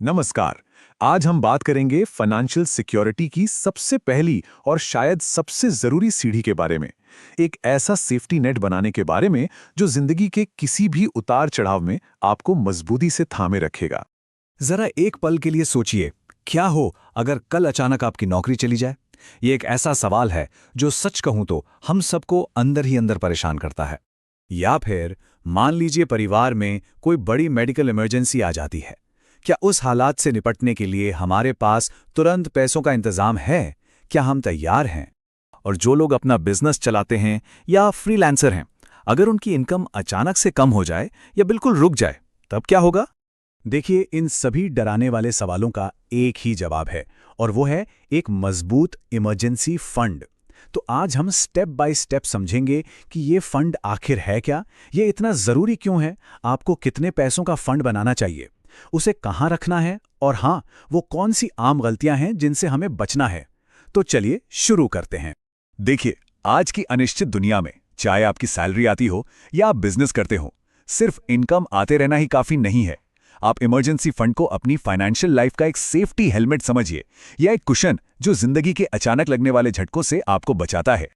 नमस्कार। आज हम बात करेंगे फाइनेंशियल सिक्योरिटी की सबसे पहली और शायद सबसे जरूरी सीढ़ी के बारे में। एक ऐसा सेफ्टी नेट बनाने के बारे में जो जिंदगी के किसी भी उतार चढ़ाव में आपको मजबूती से थामे रखेगा। जरा एक पल के लिए सोचिए, क्या हो अगर कल अचानक आपकी नौकरी चली जाए। ये एक ऐसा सवाल है जो सच कहूं तो हम सबको अंदर ही अंदर परेशान करता है। या फिर मान लीजिए परिवार में कोई बड़ी मेडिकल इमरजेंसी आ जाती है। क्या उस हालात से निपटने के लिए हमारे पास तुरंत पैसों का इंतजाम है? क्या हम तैयार हैं? और जो लोग अपना बिजनेस चलाते हैं या फ्रीलांसर हैं, अगर उनकी इनकम अचानक से कम हो जाए या बिल्कुल रुक जाए, तब क्या होगा? देखिए, इन सभी डराने वाले सवालों का एक ही जवाब है, और वो है एक मजबूत इमरजेंसी फंड। तो आज हम स्टेप बाय स्टेप समझेंगे कि ये फंड आखिर है क्या, ये इतना जरूरी क्यों है, आपको कितने पैसों का फंड बनाना चाहिए, उसे कहाँ रखना है, और हाँ, वो कौन सी आम गलतियां हैं जिनसे हमें बचना है। तो चलिए शुरू करते हैं। देखिए, आज की अनिश्चित दुनिया में चाहे आपकी सैलरी आती हो या आप बिजनेस करते हो, सिर्फ इनकम आते रहना ही काफी नहीं है। आप इमरजेंसी फंड को अपनी फाइनेंशियल लाइफ का एक सेफ्टी हेलमेट समझिए, या एक कुशन जो जिंदगी के अचानक लगने वाले झटकों से आपको बचाता है।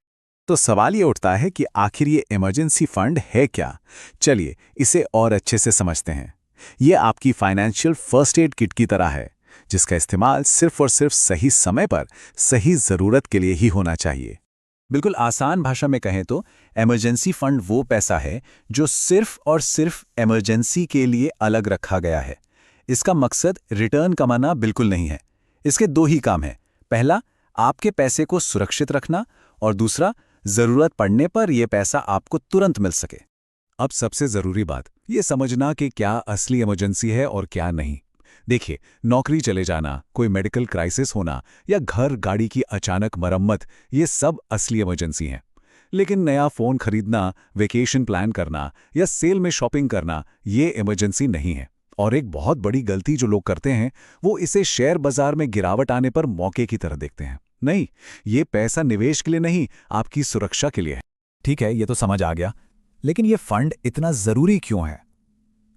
तो सवाल ये उठता है कि आखिर ये इमरजेंसी फंड है क्या। चलिए इसे और अच्छे से समझते हैं। ये आपकी फाइनेंशियल फर्स्ट एड किट की तरह है, जिसका इस्तेमाल सिर्फ और सिर्फ सही समय पर सही जरूरत के लिए ही होना चाहिए। बिल्कुल आसान भाषा में कहें तो इमरजेंसी फंड वो पैसा है जो सिर्फ और सिर्फ इमरजेंसी के लिए अलग रखा गया है। इसका मकसद रिटर्न कमाना बिल्कुल नहीं है। इसके दो ही काम हैं। पहला, आपके पैसे को सुरक्षित रखना, और दूसरा, जरूरत पड़ने पर यह पैसा आपको तुरंत मिल सके। अब सबसे जरूरी बात ये समझना कि क्या असली इमरजेंसी है और क्या नहीं। देखिए, नौकरी चले जाना, कोई मेडिकल क्राइसिस होना या घर गाड़ी की अचानक मरम्मत, ये सब असली इमरजेंसी हैं। लेकिन नया फोन खरीदना, वेकेशन प्लान करना या सेल में शॉपिंग करना, ये इमरजेंसी नहीं है। और एक बहुत बड़ी गलती जो लोग करते हैं, वो इसे शेयर बाजार में गिरावट आने पर मौके की तरह देखते हैं। नहीं, ये पैसा निवेश के लिए नहीं, आपकी सुरक्षा के लिए है। ठीक है, ये तो समझ आ गया, लेकिन ये फंड इतना जरूरी क्यों है?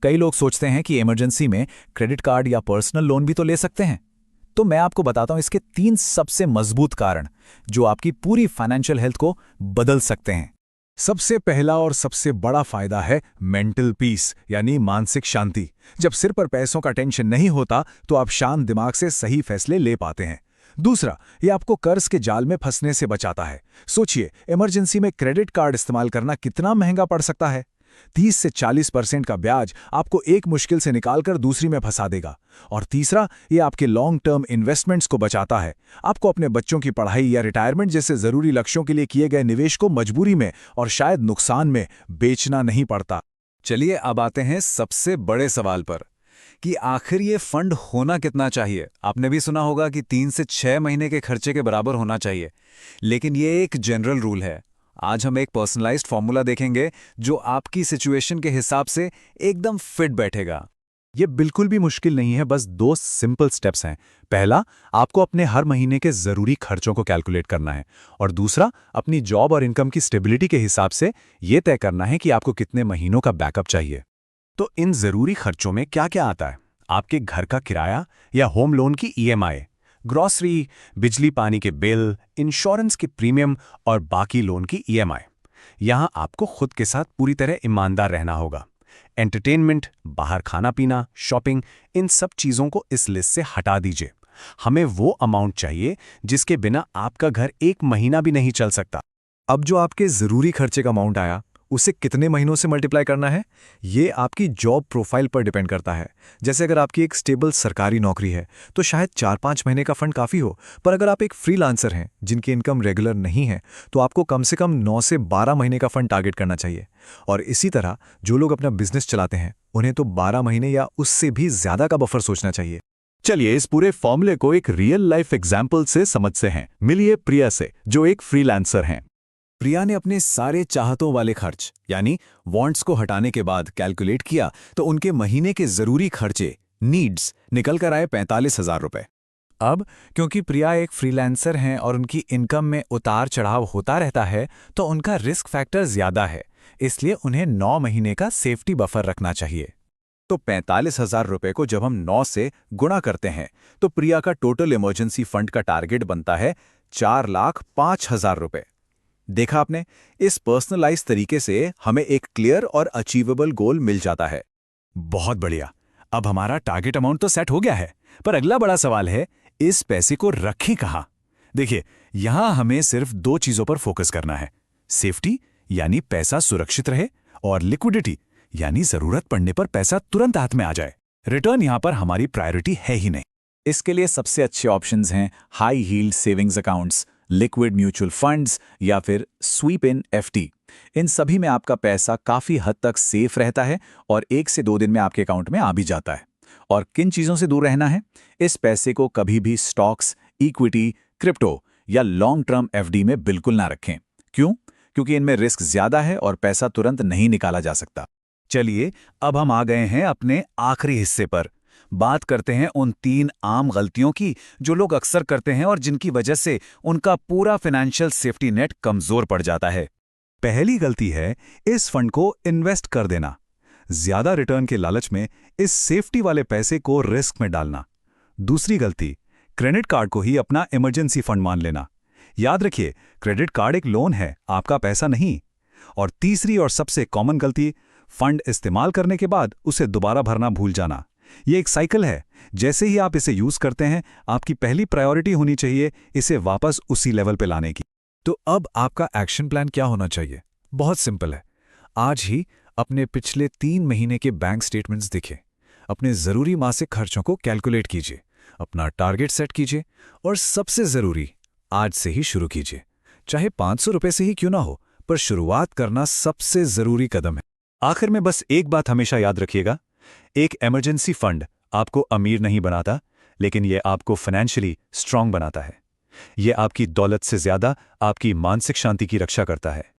कई लोग सोचते हैं कि इमरजेंसी में क्रेडिट कार्ड या पर्सनल लोन भी तो ले सकते हैं। तो मैं आपको बताता हूं इसके 3 सबसे मजबूत कारण जो आपकी पूरी फाइनेंशियल हेल्थ को बदल सकते हैं। सबसे पहला और सबसे बड़ा फायदा है मेंटल पीस, यानी मानसिक शांति। जब सिर पर पैसों का टेंशन नहीं होता तो आप शांत दिमाग से सही फैसले ले पाते हैं। दूसरा, ये आपको कर्ज के जाल में फंसने से बचाता है। सोचिए, इमरजेंसी में क्रेडिट कार्ड इस्तेमाल करना कितना महंगा पड़ सकता है। 30 से 40% का ब्याज आपको एक मुश्किल से निकालकर दूसरी में फंसा देगा। और तीसरा, ये आपके लॉन्ग टर्म इन्वेस्टमेंट्स को बचाता है। आपको अपने बच्चों की पढ़ाई या रिटायरमेंट जैसे जरूरी लक्ष्यों के लिए किए गए निवेश को मजबूरी में और शायद नुकसान में बेचना नहीं पड़ता। चलिए अब आते हैं सबसे बड़े सवाल पर कि आखिर ये फंड होना कितना चाहिए। आपने भी सुना होगा कि 3 से 6 महीने के खर्चे के बराबर होना चाहिए, लेकिन ये एक जनरल रूल है। आज हम एक पर्सनलाइज्ड फॉर्मूला देखेंगे जो आपकी सिचुएशन के हिसाब से एकदम फिट बैठेगा। ये बिल्कुल भी मुश्किल नहीं है, बस 2 सिंपल स्टेप्स हैं। पहला, आपको अपने हर महीने के जरूरी खर्चों को कैलकुलेट करना है, और दूसरा, अपनी जॉब और इनकम की स्टेबिलिटी के हिसाब से ये तय करना है कि आपको कितने महीनों का बैकअप चाहिए। तो इन जरूरी खर्चों में क्या क्या आता है? आपके घर का किराया या होम लोन की ईएमआई, ग्रॉसरी, बिजली पानी के बिल, इंश्योरेंस के प्रीमियम और बाकी लोन की ईएमआई। यहां आपको खुद के साथ पूरी तरह ईमानदार रहना होगा। एंटरटेनमेंट, बाहर खाना पीना, शॉपिंग, इन सब चीजों को इस लिस्ट से हटा दीजिए। हमें वो अमाउंट चाहिए जिसके बिना आपका घर एक महीना भी नहीं चल सकता। अब जो आपके जरूरी खर्चे का अमाउंट आया, उसे कितने महीनों से मल्टीप्लाई करना है, ये आपकी जॉब प्रोफाइल पर डिपेंड करता है। जैसे अगर आपकी एक स्टेबल सरकारी नौकरी है तो शायद 4-5 महीने का फंड काफ़ी हो, पर अगर आप एक फ्रीलांसर हैं जिनकी इनकम रेगुलर नहीं है, तो आपको कम से कम 9 से 12 महीने का फंड टारगेट करना चाहिए। और इसी तरह जो लोग अपना बिजनेस चलाते हैं, उन्हें तो 12 महीने या उससे भी ज़्यादा का बफर सोचना चाहिए। चलिए इस पूरे फॉर्मूले को एक रियल लाइफ एग्जाम्पल से समझते हैं। मिलिए प्रिया से, जो एक फ्रीलांसर हैं। प्रिया ने अपने सारे चाहतों वाले खर्च यानी वांट्स को हटाने के बाद कैलकुलेट किया तो उनके महीने के जरूरी खर्चे नीड्स निकल कर आए 45,000 रुपए। अब क्योंकि प्रिया एक फ्रीलांसर हैं और उनकी इनकम में उतार चढ़ाव होता रहता है, तो उनका रिस्क फैक्टर ज्यादा है, इसलिए उन्हें 9 महीने का सेफ्टी बफर रखना चाहिए। तो 45,000 रुपए को जब हम 9 से गुणा करते हैं तो प्रिया का टोटल इमरजेंसी फंड का टारगेट बनता है 4,05,000 रुपए। देखा आपने, इस पर्सनलाइज तरीके से हमें एक क्लियर और अचीवेबल गोल मिल जाता है। बहुत बढ़िया। अब हमारा टारगेट अमाउंट तो सेट हो गया है, पर अगला बड़ा सवाल है, इस पैसे को रखें कहाँ? देखिए, यहां हमें सिर्फ दो चीजों पर फोकस करना है। सेफ्टी यानी पैसा सुरक्षित रहे, और लिक्विडिटी यानी जरूरत पड़ने पर पैसा तुरंत हाथ में आ जाए। रिटर्न यहां पर हमारी प्रायोरिटी है ही नहीं। इसके लिए सबसे अच्छे ऑप्शंस हैं high yield savings accounts, liquid mutual funds या फिर स्वीप इन एफडी। इन सभी में आपका पैसा काफ़ी हद तक सेफ रहता है और 1 से 2 दिन में आपके अकाउंट में आ भी जाता है। और किन चीज़ों से दूर रहना है? इस पैसे को कभी भी स्टॉक्स, इक्विटी, क्रिप्टो या लॉन्ग टर्म एफडी में बिल्कुल ना रखें। क्यों? क्योंकि इनमें रिस्क ज़्यादा है और पैसा तुरंत नहीं निकाला जा सकता। चलिए, अब हम आ गए हैं अपने आखिरी हिस्से पर। बात करते हैं उन 3 आम गलतियों की जो लोग अक्सर करते हैं और जिनकी वजह से उनका पूरा फाइनेंशियल सेफ्टी नेट कमजोर पड़ जाता है। पहली गलती है इस फंड को इन्वेस्ट कर देना, ज्यादा रिटर्न के लालच में इस सेफ्टी वाले पैसे को रिस्क में डालना। दूसरी गलती, क्रेडिट कार्ड को ही अपना इमरजेंसी फंड मान लेना। याद रखिए, क्रेडिट कार्ड एक लोन है, आपका पैसा नहीं। और तीसरी और सबसे कॉमन गलती, फंड इस्तेमाल करने के बाद उसे दोबारा भरना भूल जाना। ये एक साइकिल है, जैसे ही आप इसे यूज करते हैं आपकी पहली प्रायोरिटी होनी चाहिए इसे वापस उसी लेवल पे लाने की। तो अब आपका एक्शन प्लान क्या होना चाहिए? बहुत सिंपल है। आज ही अपने पिछले 3 महीने के बैंक स्टेटमेंट्स देखें, अपने जरूरी मासिक खर्चों को कैलकुलेट कीजिए, अपना टारगेट सेट कीजिए और सबसे जरूरी, आज से ही शुरू कीजिए। चाहे 500 रुपए से ही क्यों ना हो, पर शुरुआत करना सबसे जरूरी कदम है। आखिर में बस एक बात हमेशा याद रखिएगा, एक इमरजेंसी फंड आपको अमीर नहीं बनाता, लेकिन यह आपको फाइनेंशियली स्ट्रांग बनाता है। यह आपकी दौलत से ज्यादा आपकी मानसिक शांति की रक्षा करता है।